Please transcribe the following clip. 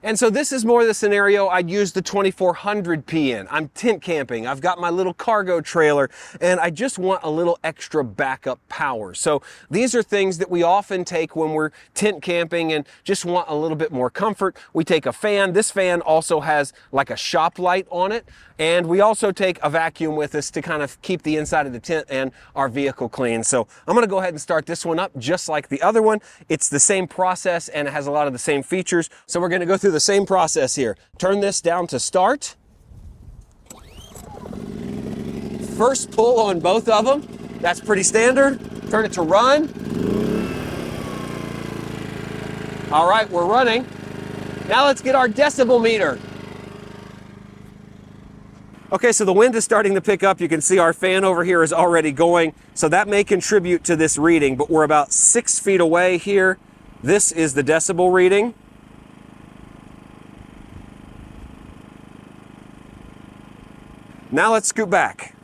And so this is more the scenario I'd use the 2400P in. I'm tent camping, I've got my little cargo trailer, and I just want a little extra backup power. So these are things that we often take when we're tent camping and just want a little bit more comfort. We take a fan. This fan also has like a shop light on it. And we also take a vacuum with us to kind of keep the inside of the tent and our vehicle clean. So I'm gonna go ahead and start this one up just like the other one. It's the same process and it has a lot of the same features. So we're gonna go through the same process here. Turn this down to start. First pull on both of them. That's pretty standard. Turn it to run. All right, we're running. Now let's get our decibel meter. Okay, so the wind is starting to pick up. You can see our fan over here is already going. So that may contribute to this reading, but we're about 6 feet away here. This is the decibel reading. Now let's scoot back.